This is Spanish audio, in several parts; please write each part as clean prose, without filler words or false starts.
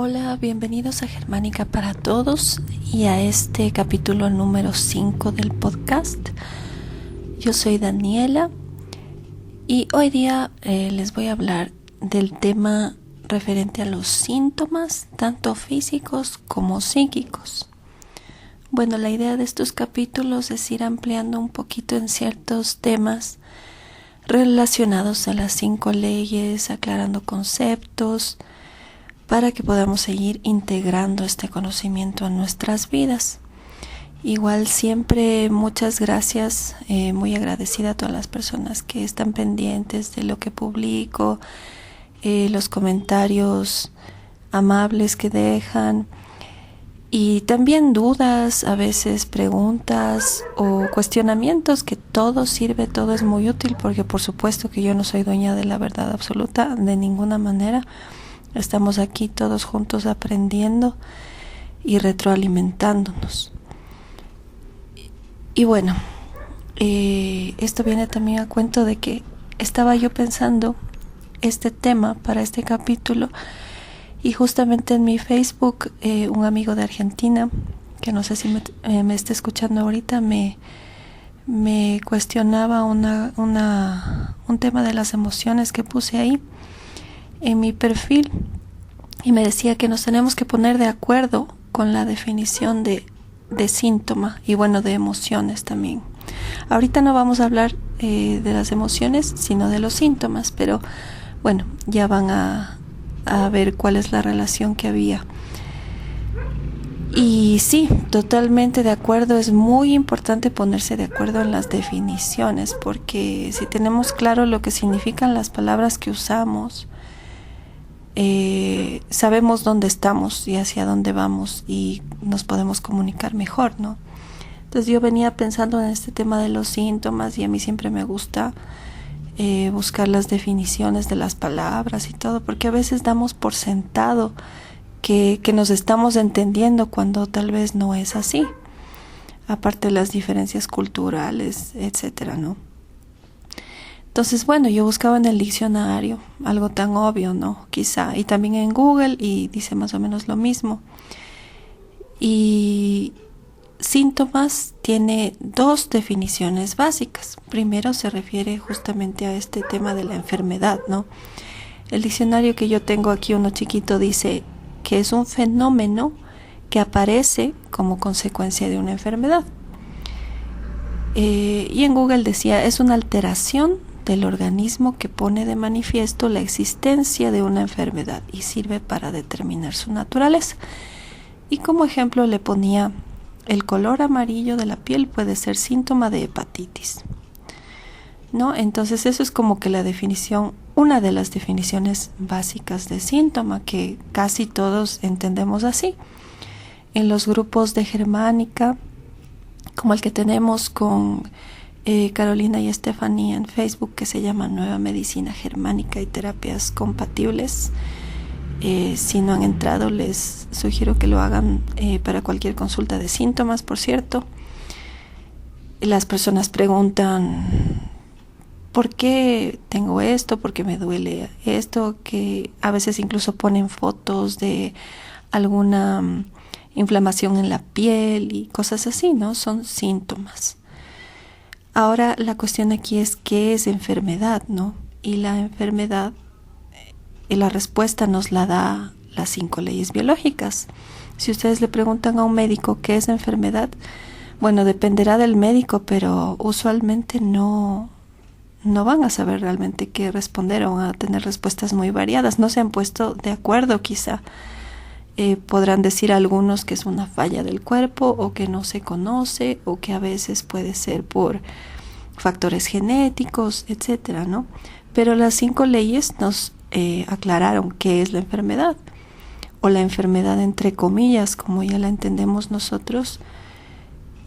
Hola, bienvenidos a Germánica para Todos y a este capítulo número 5 del podcast. Yo soy Daniela y hoy día les voy a hablar del tema referente a los síntomas, tanto físicos como psíquicos. Bueno, la idea de estos capítulos es ir ampliando un poquito en ciertos temas relacionados a las 5 leyes, aclarando conceptos, para que podamos seguir integrando este conocimiento a nuestras vidas. Igual siempre muchas gracias, muy agradecida a todas las personas que están pendientes de lo que publico, los comentarios amables que dejan y también dudas, a veces preguntas o cuestionamientos, que todo sirve, todo es muy útil, porque por supuesto que yo no soy dueña de la verdad absoluta de ninguna manera. Estamos aquí todos juntos aprendiendo y retroalimentándonos. Y bueno, esto viene también a cuento de que estaba yo pensando este tema para este capítulo y justamente en mi Facebook un amigo de Argentina, que no sé si me está escuchando ahorita, me cuestionaba un tema de las emociones que puse ahí en mi perfil y me decía que nos tenemos que poner de acuerdo con la definición de síntoma y bueno, de emociones también. Ahorita no vamos a hablar de las emociones, sino de los síntomas, pero bueno, ya van a ver cuál es la relación que había. Y sí, totalmente de acuerdo, es muy importante ponerse de acuerdo en las definiciones, porque si tenemos claro lo que significan las palabras que usamos, sabemos dónde estamos y hacia dónde vamos y nos podemos comunicar mejor, ¿no? Entonces yo venía pensando en este tema de los síntomas y a mí siempre me gusta buscar las definiciones de las palabras y todo, porque a veces damos por sentado que nos estamos entendiendo cuando tal vez no es así, aparte de las diferencias culturales, etcétera, ¿no? Entonces, bueno, yo buscaba en el diccionario algo tan obvio, ¿no? Quizá, y también en Google, y dice más o menos lo mismo. Y síntomas tiene 2 definiciones básicas. Primero se refiere justamente a este tema de la enfermedad, ¿no? El diccionario que yo tengo aquí, uno chiquito, dice que es un fenómeno que aparece como consecuencia de una enfermedad. Y en Google decía, es una alteración del organismo que pone de manifiesto la existencia de una enfermedad y sirve para determinar su naturaleza. Y como ejemplo le ponía, el color amarillo de la piel puede ser síntoma de hepatitis, ¿no? Entonces eso es como que la definición, una de las definiciones básicas de síntoma, que casi todos entendemos así. En los grupos de Germánica, como el que tenemos con Carolina y Estefanía en Facebook, que se llama Nueva Medicina Germánica y Terapias Compatibles. Si no han entrado, les sugiero que lo hagan para cualquier consulta de síntomas, por cierto. Las personas preguntan, ¿por qué tengo esto? ¿Por qué me duele esto? Que a veces incluso ponen fotos de alguna inflamación en la piel y cosas así, ¿no? Son síntomas. Ahora la cuestión aquí es qué es enfermedad, ¿no? Y la enfermedad, la respuesta nos la da las 5 leyes biológicas. Si ustedes le preguntan a un médico qué es enfermedad, bueno, dependerá del médico, pero usualmente no van a saber realmente qué responder, o van a tener respuestas muy variadas. No se han puesto de acuerdo quizá. Podrán decir algunos que es una falla del cuerpo, o que no se conoce, o que a veces puede ser por factores genéticos, etcétera, ¿no? Pero las 5 leyes nos aclararon qué es la enfermedad, o la enfermedad entre comillas, como ya la entendemos nosotros.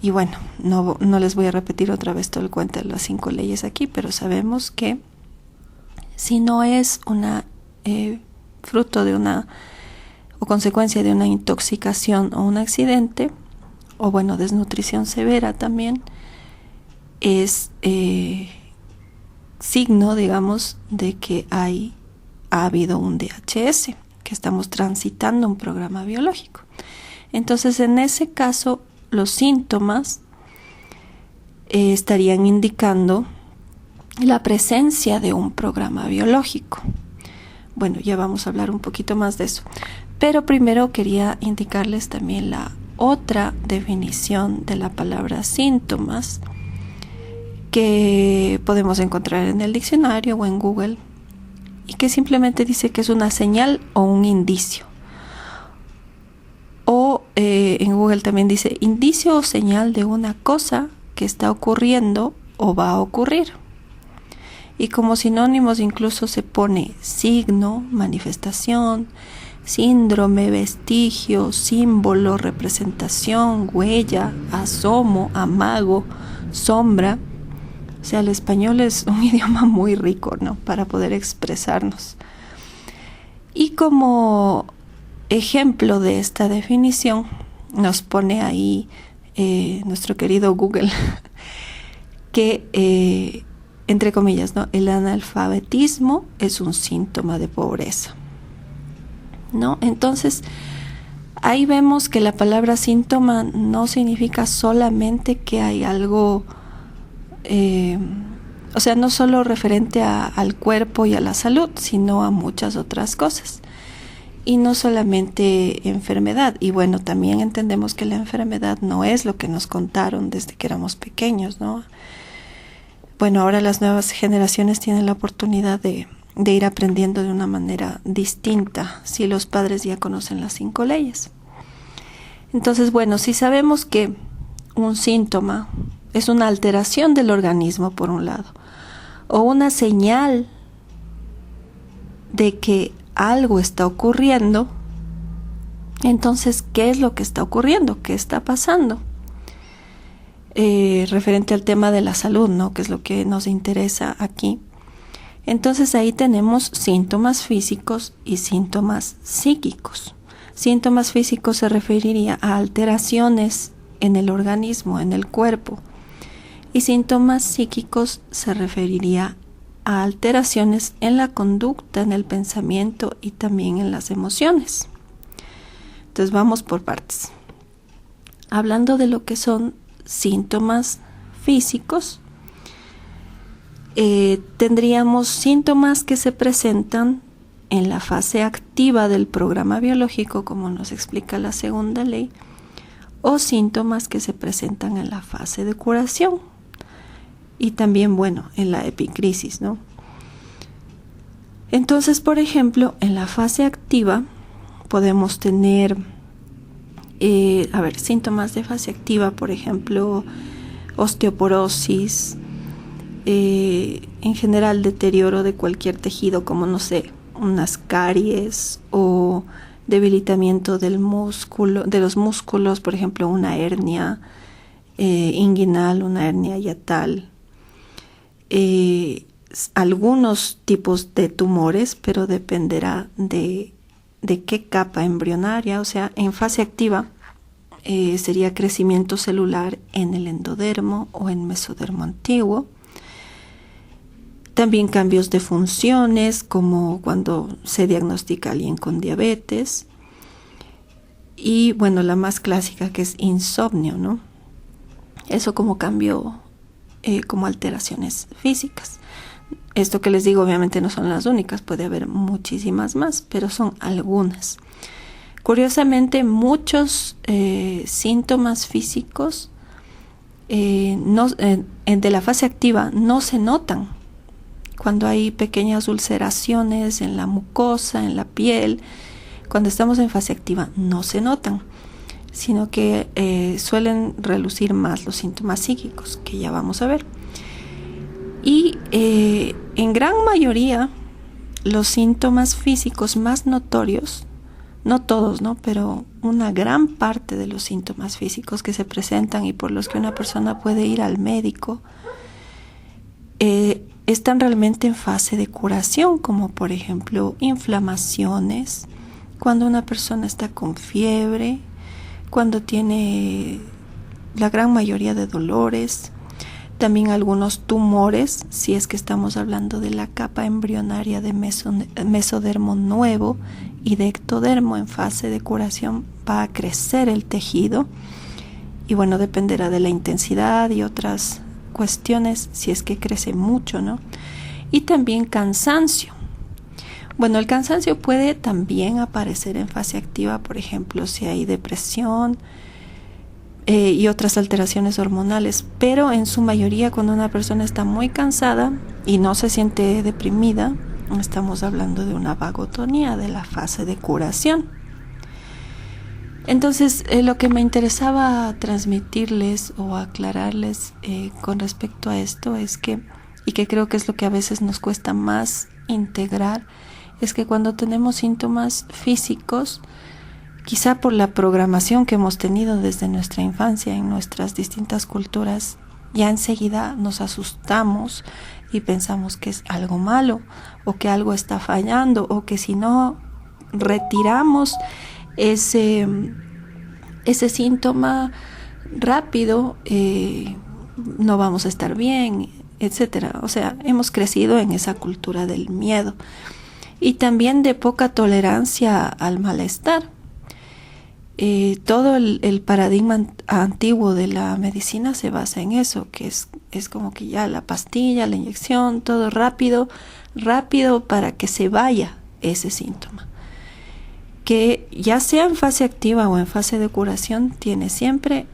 Y bueno, no les voy a repetir otra vez todo el cuento de las 5 leyes aquí, pero sabemos que si no es una fruto de una o consecuencia de una intoxicación o un accidente, o bueno, desnutrición severa también, es signo, digamos, de que ha habido un DHS, que estamos transitando un programa biológico. Entonces, en ese caso, los síntomas estarían indicando la presencia de un programa biológico. Bueno, ya vamos a hablar un poquito más de eso. Pero primero quería indicarles también la otra definición de la palabra síntomas que podemos encontrar en el diccionario o en Google, y que simplemente dice que es una señal o un indicio. O en Google también dice indicio o señal de una cosa que está ocurriendo o va a ocurrir. Y como sinónimos incluso se pone signo, manifestación, síndrome, vestigio, símbolo, representación, huella, asomo, amago, sombra. O sea, el español es un idioma muy rico, ¿no?, para poder expresarnos. Y como ejemplo de esta definición nos pone ahí nuestro querido Google que entre comillas, ¿no?, el analfabetismo es un síntoma de pobreza, ¿no? Entonces, ahí vemos que la palabra síntoma no significa solamente que hay algo, o sea, no solo referente al cuerpo y a la salud, sino a muchas otras cosas. Y no solamente enfermedad. Y bueno, también entendemos que la enfermedad no es lo que nos contaron desde que éramos pequeños, ¿no? Bueno, ahora las nuevas generaciones tienen la oportunidad de ir aprendiendo de una manera distinta si los padres ya conocen las 5 leyes. Entonces, bueno, si sabemos que un síntoma es una alteración del organismo, por un lado, o una señal de que algo está ocurriendo, entonces, ¿qué es lo que está ocurriendo? ¿Qué está pasando? Referente al tema de la salud, ¿no?, que es lo que nos interesa aquí. Entonces ahí tenemos síntomas físicos y síntomas psíquicos. Síntomas físicos se referiría a alteraciones en el organismo, en el cuerpo, y síntomas psíquicos se referiría a alteraciones en la conducta, en el pensamiento y también en las emociones. Entonces vamos por partes. Hablando de lo que son síntomas físicos, tendríamos síntomas que se presentan en la fase activa del programa biológico, como nos explica la segunda ley, o síntomas que se presentan en la fase de curación y también, bueno, en la epicrisis, ¿no? Entonces, por ejemplo, en la fase activa podemos tener síntomas de fase activa, por ejemplo, osteoporosis, en general deterioro de cualquier tejido, como, no sé, unas caries o debilitamiento del músculo, de los músculos, por ejemplo, una hernia inguinal, una hernia hiatal, algunos tipos de tumores, pero dependerá de qué capa embrionaria. O sea, en fase activa sería crecimiento celular en el endodermo o en mesodermo antiguo. También cambios de funciones, como cuando se diagnostica a alguien con diabetes. Y bueno, la más clásica, que es insomnio, ¿no? Eso como cambio, como alteraciones físicas. Esto que les digo obviamente no son las únicas, puede haber muchísimas más, pero son algunas. Curiosamente, muchos síntomas físicos de la fase activa no se notan. Cuando hay pequeñas ulceraciones en la mucosa, en la piel, cuando estamos en fase activa no se notan, sino que suelen relucir más los síntomas psíquicos, que ya vamos a ver. Y en gran mayoría los síntomas físicos más notorios, no todos, ¿no?, pero una gran parte de los síntomas físicos que se presentan y por los que una persona puede ir al médico, están realmente en fase de curación, como por ejemplo inflamaciones, cuando una persona está con fiebre, cuando tiene la gran mayoría de dolores. también algunos tumores, si es que estamos hablando de la capa embrionaria de mesodermo nuevo y de ectodermo en fase de curación, va a crecer el tejido y bueno, dependerá de la intensidad y otras cuestiones si es que crece mucho, ¿no? Y también cansancio. Bueno, el cansancio puede también aparecer en fase activa, por ejemplo, si hay depresión y otras alteraciones hormonales, pero en su mayoría cuando una persona está muy cansada y no se siente deprimida, estamos hablando de una vagotonía, de la fase de curación. Entonces, lo que me interesaba transmitirles o aclararles con respecto a esto es que, y que creo que es lo que a veces nos cuesta más integrar, es que cuando tenemos síntomas físicos, quizá por la programación que hemos tenido desde nuestra infancia en nuestras distintas culturas, ya enseguida nos asustamos y pensamos que es algo malo o que algo está fallando o que si no retiramos ese síntoma rápido no vamos a estar bien, etcétera. O sea, hemos crecido en esa cultura del miedo y también de poca tolerancia al malestar. Todo el paradigma antiguo de la medicina se basa en eso, que es como que ya la pastilla, la inyección, todo rápido para que se vaya ese síntoma. Que ya sea en fase activa o en fase de curación, tiene siempre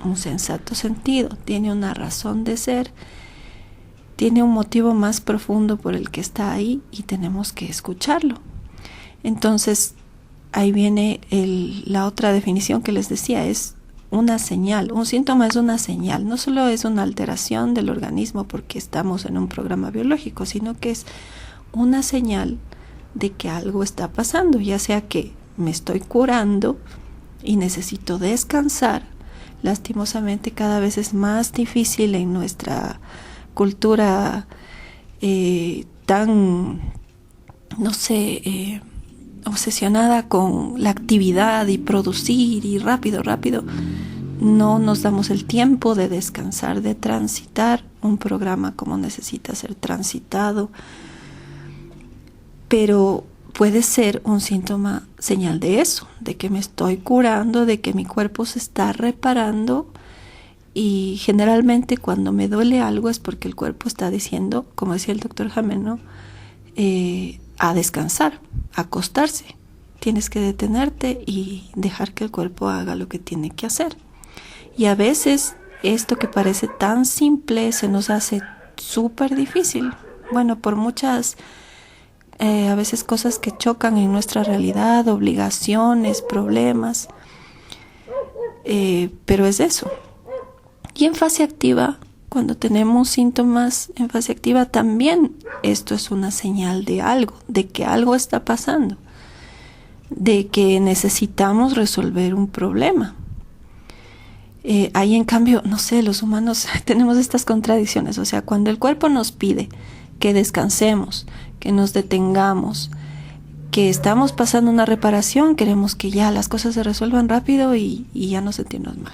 un sensato sentido, tiene una razón de ser, tiene un motivo más profundo por el que está ahí y tenemos que escucharlo. Entonces, ahí viene la otra definición que les decía, es una señal. Un síntoma es una señal, no solo es una alteración del organismo porque estamos en un programa biológico, sino que es una señal de que algo está pasando, ya sea que me estoy curando y necesito descansar. Lastimosamente cada vez es más difícil en nuestra cultura tan, no sé, obsesionada con la actividad y producir y rápido, no nos damos el tiempo de descansar, de transitar un programa como necesita ser transitado. Pero puede ser un síntoma, señal de eso, de que me estoy curando, de que mi cuerpo se está reparando. Y generalmente cuando me duele algo es porque el cuerpo está diciendo, como decía el doctor Hamel, ¿no? A descansar, a acostarse. Tienes que detenerte y dejar que el cuerpo haga lo que tiene que hacer. Y a veces esto que parece tan simple se nos hace súper difícil. Bueno, por muchas a veces cosas que chocan en nuestra realidad, obligaciones, problemas, pero es eso. Y en fase activa, cuando tenemos síntomas en fase activa, también esto es una señal de algo, de que algo está pasando, de que necesitamos resolver un problema. Ahí en cambio, no sé, los humanos tenemos estas contradicciones, o sea, cuando el cuerpo nos pide que descansemos, que nos detengamos, que estamos pasando una reparación, queremos que ya las cosas se resuelvan rápido y ya no sentirnos mal.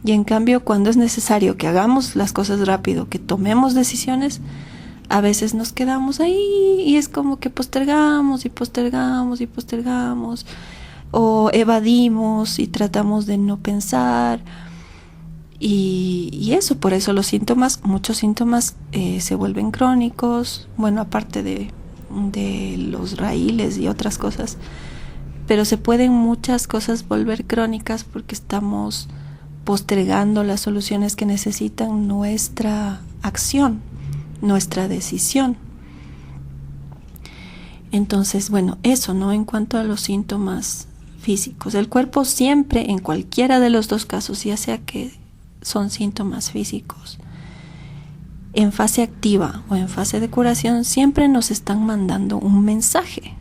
Y en cambio, cuando es necesario que hagamos las cosas rápido, que tomemos decisiones, a veces nos quedamos ahí y es como que postergamos o evadimos y tratamos de no pensar. Y eso, por eso los síntomas, muchos síntomas se vuelven crónicos, bueno, aparte de los raíles y otras cosas, pero se pueden muchas cosas volver crónicas porque estamos postergando las soluciones que necesitan nuestra acción, nuestra decisión. Entonces, bueno, eso, ¿no? En cuanto a los síntomas físicos, el cuerpo siempre, en cualquiera de los dos casos, ya sea que son síntomas físicos, en fase activa o en fase de curación, siempre nos están mandando un mensaje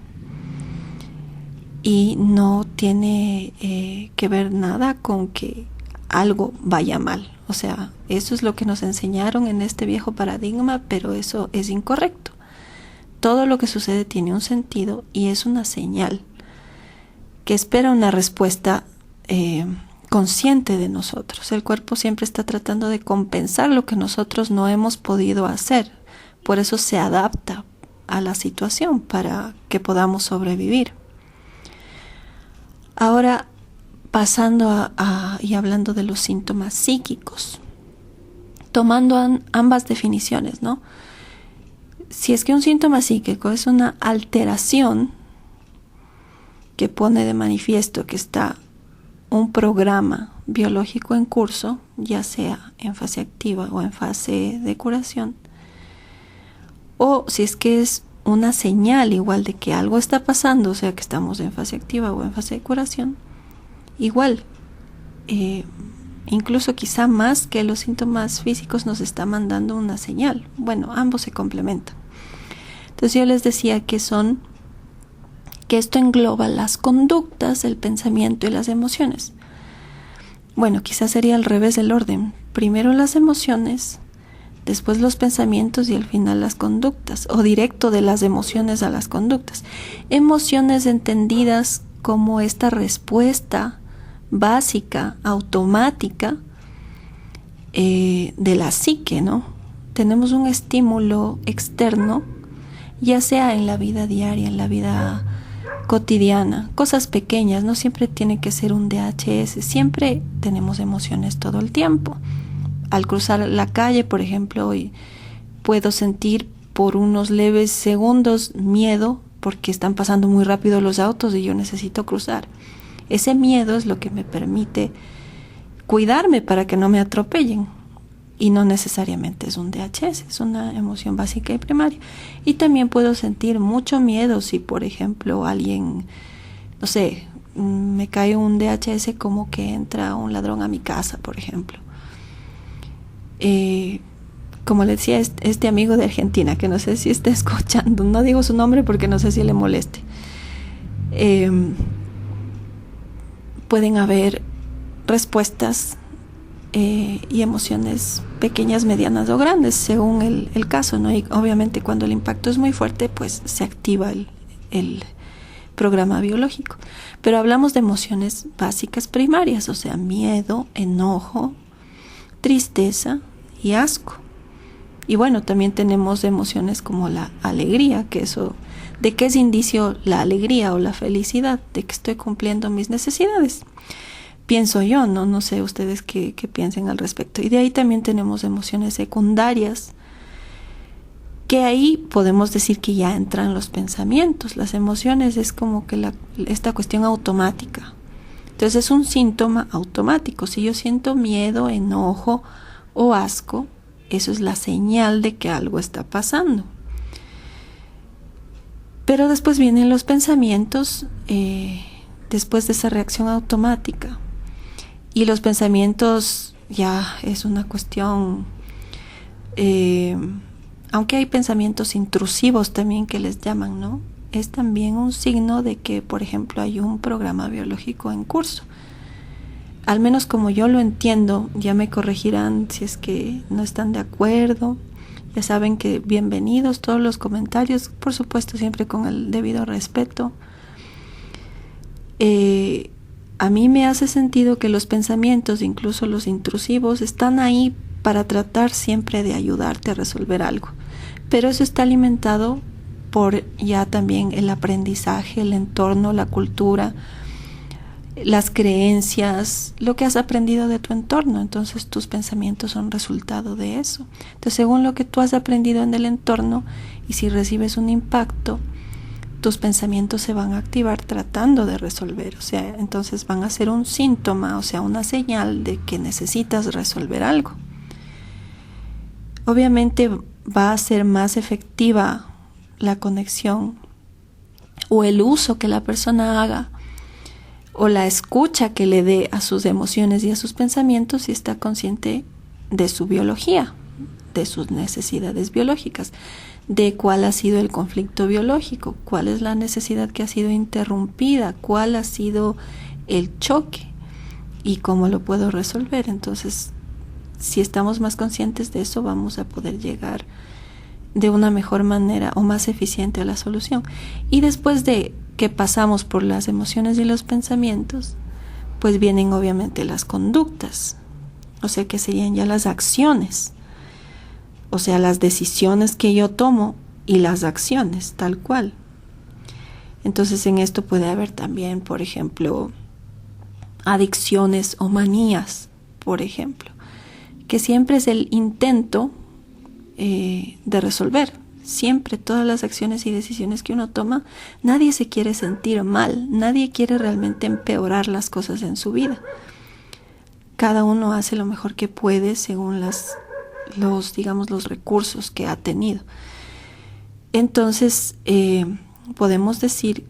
y no tiene que ver nada con que algo vaya mal. O sea, eso es lo que nos enseñaron en este viejo paradigma, pero eso es incorrecto. Todo lo que sucede tiene un sentido y es una señal que espera una respuesta consciente de nosotros. El cuerpo siempre está tratando de compensar lo que nosotros no hemos podido hacer. Por eso se adapta a la situación para que podamos sobrevivir. Ahora, pasando y hablando de los síntomas psíquicos, tomando ambas definiciones, ¿no? Si es que un síntoma psíquico es una alteración que pone de manifiesto que está un programa biológico en curso, ya sea en fase activa o en fase de curación, o si es que es una señal igual de que algo está pasando, o sea que estamos en fase activa o en fase de curación, igual, incluso quizá más que los síntomas físicos nos está mandando una señal. Bueno, ambos se complementan. Entonces yo les decía que esto engloba las conductas, el pensamiento y las emociones. Bueno, quizás sería al revés del orden. Primero las emociones, después los pensamientos y al final las conductas, o directo de las emociones a las conductas. Emociones entendidas como esta respuesta básica, automática de la psique, ¿no? Tenemos un estímulo externo, ya sea en la vida diaria, en la vida cotidiana, cosas pequeñas, no siempre tiene que ser un DHS, siempre tenemos emociones todo el tiempo. Al cruzar la calle, por ejemplo, puedo sentir por unos leves segundos miedo porque están pasando muy rápido los autos y yo necesito cruzar. Ese miedo es lo que me permite cuidarme para que no me atropellen. Y no necesariamente es un DHS, es una emoción básica y primaria. Y también puedo sentir mucho miedo si, por ejemplo, alguien, no sé, me cae un DHS como que entra un ladrón a mi casa, por ejemplo. Como le decía este amigo de Argentina, que no sé si está escuchando, no digo su nombre porque no sé si le moleste. Pueden haber respuestas y emociones pequeñas, medianas o grandes, según el caso, ¿no? Y obviamente cuando el impacto es muy fuerte, pues se activa el programa biológico. Pero hablamos de emociones básicas primarias, o sea, miedo, enojo, tristeza y asco. Y bueno, también tenemos emociones como la alegría, que eso, ¿de qué es indicio la alegría o la felicidad? De que estoy cumpliendo mis necesidades. Pienso yo, no sé ustedes qué piensen al respecto. Y de ahí también tenemos emociones secundarias, que ahí podemos decir que ya entran los pensamientos. Las emociones es como que esta cuestión automática. Entonces es un síntoma automático. Si yo siento miedo, enojo o asco, eso es la señal de que algo está pasando. Pero después vienen los pensamientos, después de esa reacción automática. Y los pensamientos ya es una cuestión, aunque hay pensamientos intrusivos también que les llaman, ¿no? Es también un signo de que, por ejemplo, hay un programa biológico en curso. Al menos como yo lo entiendo, ya me corregirán si es que no están de acuerdo. Ya saben que bienvenidos todos los comentarios, por supuesto siempre con el debido respeto. A mí me hace sentido que los pensamientos, incluso los intrusivos, están ahí para tratar siempre de ayudarte a resolver algo. Pero eso está alimentado por ya también el aprendizaje, el entorno, la cultura, las creencias, lo que has aprendido de tu entorno. Entonces tus pensamientos son resultado de eso. Entonces, según lo que tú has aprendido en el entorno, y si recibes un impacto, tus pensamientos se van a activar tratando de resolver, o sea, entonces van a ser un síntoma, o sea, una señal de que necesitas resolver algo. Obviamente va a ser más efectiva la conexión o el uso que la persona haga o la escucha que le dé a sus emociones y a sus pensamientos si está consciente de su biología, de sus necesidades biológicas, de cuál ha sido el conflicto biológico, cuál es la necesidad que ha sido interrumpida, cuál ha sido el choque y cómo lo puedo resolver. Entonces, si estamos más conscientes de eso, vamos a poder llegar de una mejor manera o más eficiente a la solución. Y después de que pasamos por las emociones y los pensamientos, pues vienen obviamente las conductas, o sea que serían ya las acciones, o sea las decisiones que yo tomo y las acciones tal cual. Entonces en esto puede haber también, por ejemplo, adicciones o manías, por ejemplo, que siempre es el intento de resolver. Siempre todas las acciones y decisiones que uno toma, nadie se quiere sentir mal, nadie quiere realmente empeorar las cosas en su vida. Cada uno hace lo mejor que puede según los recursos que ha tenido. Entonces, podemos decir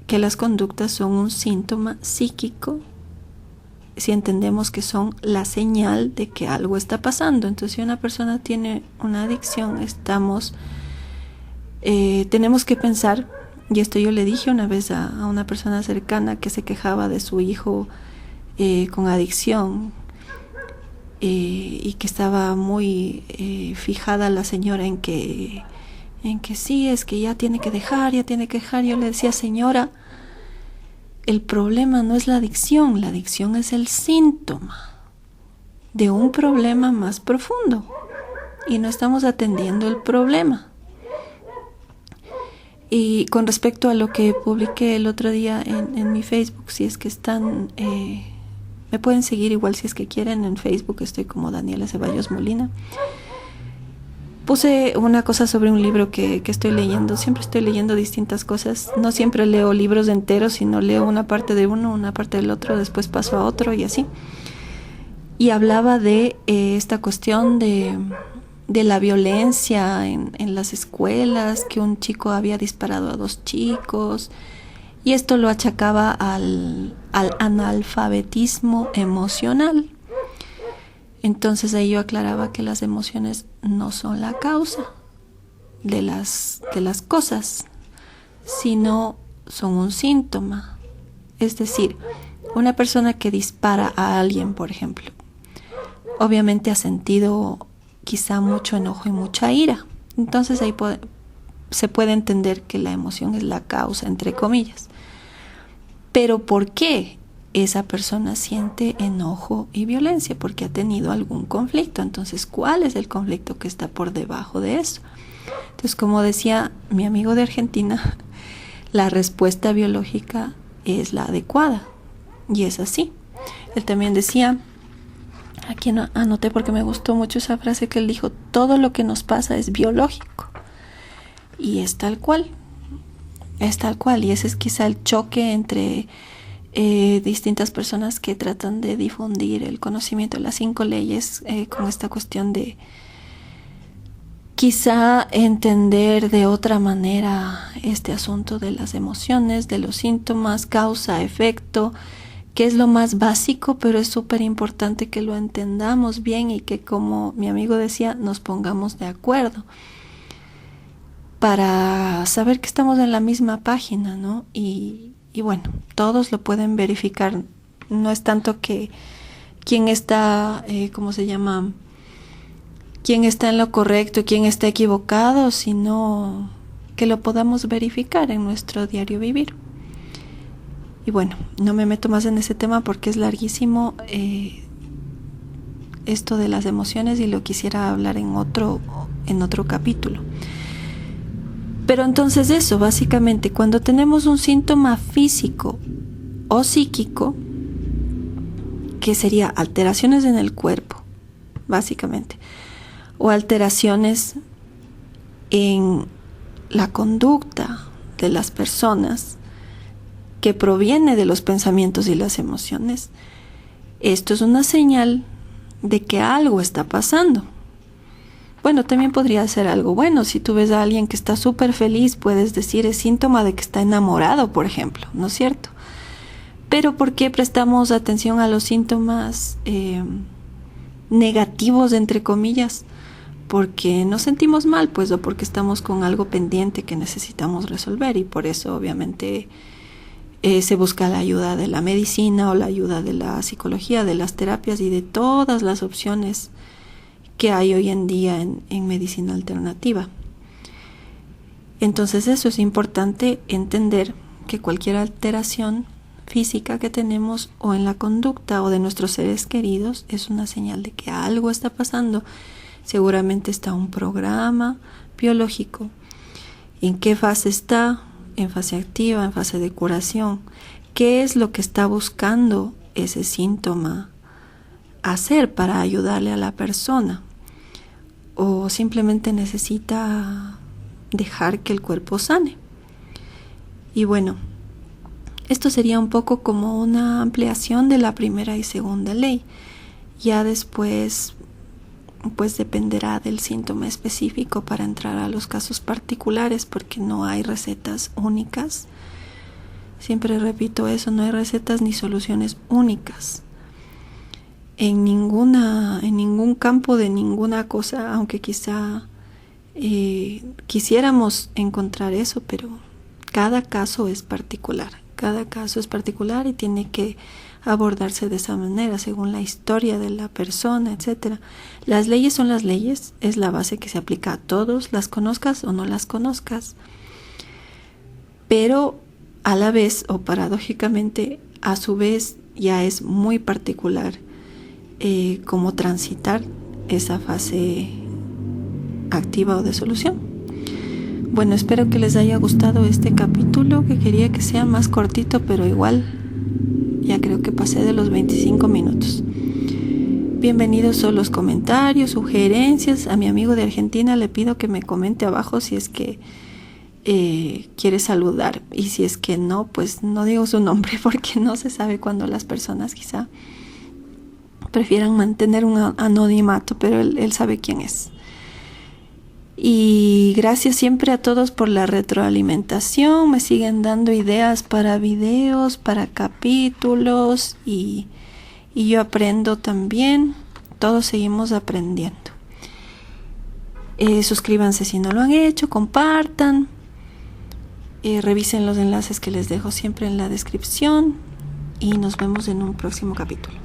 que las conductas son un síntoma psíquico si entendemos que son la señal de que algo está pasando. Entonces, si una persona tiene una adicción, tenemos que pensar, y esto yo le dije una vez a una persona cercana que se quejaba de su hijo con adicción, y que estaba muy fijada la señora en que sí, es que ya tiene que dejar. Yo le decía, señora, el problema no es la adicción es el síntoma de un problema más profundo y no estamos atendiendo el problema. Y con respecto a lo que publiqué el otro día en mi Facebook, si es que están, me pueden seguir igual si es que quieren en Facebook, estoy como Daniela Ceballos Molina. Puse una cosa sobre un libro que estoy leyendo. Siempre estoy leyendo distintas cosas. No siempre leo libros enteros, sino leo una parte de uno, una parte del otro, después paso a otro y así. Y hablaba de esta cuestión de la violencia en las escuelas, que un chico había disparado a 2 chicos. Y esto lo achacaba al analfabetismo emocional. Entonces ahí yo aclaraba que las emociones no son la causa de las cosas, sino son un síntoma. Es decir, una persona que dispara a alguien, por ejemplo, obviamente ha sentido quizá mucho enojo y mucha ira. Entonces ahí se puede entender que la emoción es la causa, entre comillas. Pero ¿por qué esa persona siente enojo y violencia? Porque ha tenido algún conflicto. Entonces, ¿cuál es el conflicto que está por debajo de eso? Entonces, como decía mi amigo de Argentina, la respuesta biológica es la adecuada. Y es así. Él también decía, aquí anoté porque me gustó mucho esa frase que él dijo, todo lo que nos pasa es biológico. Y es tal cual. Es tal cual. Y ese es quizá el choque entre distintas personas que tratan de difundir el conocimiento de las 5 leyes con esta cuestión de quizá entender de otra manera este asunto de las emociones, de los síntomas, causa, efecto, que es lo más básico, pero es súper importante que lo entendamos bien y que, como mi amigo decía, nos pongamos de acuerdo para saber que estamos en la misma página, ¿no? Y bueno, todos lo pueden verificar. No es tanto que quién está, quién está en lo correcto y quién está equivocado, sino que lo podamos verificar en nuestro diario vivir. Y bueno, no me meto más en ese tema porque es larguísimo esto de las emociones y lo quisiera hablar en otro capítulo. Pero entonces eso, básicamente, cuando tenemos un síntoma físico o psíquico, que sería alteraciones en el cuerpo, básicamente, o alteraciones en la conducta de las personas que proviene de los pensamientos y las emociones, esto es una señal de que algo está pasando. Bueno, también podría ser algo bueno. Si tú ves a alguien que está súper feliz, puedes decir es síntoma de que está enamorado, por ejemplo, ¿no es cierto? Pero ¿por qué prestamos atención a los síntomas negativos, entre comillas? Porque nos sentimos mal, pues, o porque estamos con algo pendiente que necesitamos resolver, y por eso obviamente se busca la ayuda de la medicina o la ayuda de la psicología, de las terapias y de todas las opciones que hay hoy en día en medicina alternativa. Entonces eso es importante entender, que cualquier alteración física que tenemos o en la conducta o de nuestros seres queridos es una señal de que algo está pasando. Seguramente está un programa biológico. ¿En qué fase está? ¿En fase activa? ¿En fase de curación? ¿Qué es lo que está buscando ese síntoma hacer para ayudarle a la persona? ¿O simplemente necesita dejar que el cuerpo sane? Y bueno, esto sería un poco como una ampliación de la primera y segunda ley. Ya después, pues dependerá del síntoma específico para entrar a los casos particulares, porque no hay recetas únicas. Siempre repito eso, no hay recetas ni soluciones únicas en ningún campo de ninguna cosa, aunque quizá quisiéramos encontrar eso, pero cada caso es particular. Cada caso es particular y tiene que abordarse de esa manera, según la historia de la persona, etc. Las leyes son las leyes, es la base que se aplica a todos, las conozcas o no las conozcas. Pero a la vez, o paradójicamente, a su vez, ya es muy particular cómo transitar esa fase activa o de solución. Bueno, espero que les haya gustado este capítulo, que quería que sea más cortito, pero igual ya creo que pasé de los 25 minutos. Bienvenidos son los comentarios, sugerencias. A mi amigo de Argentina le pido que me comente abajo si es que quiere saludar, y si es que no, pues no digo su nombre, porque no se sabe cuándo las personas quizá prefieran mantener un anonimato, pero él sabe quién es. Y gracias siempre a todos por la retroalimentación. Me siguen dando ideas para videos, para capítulos, y yo aprendo también. Todos seguimos aprendiendo. Suscríbanse si no lo han hecho, compartan, revisen los enlaces que les dejo siempre en la descripción, y nos vemos en un próximo capítulo.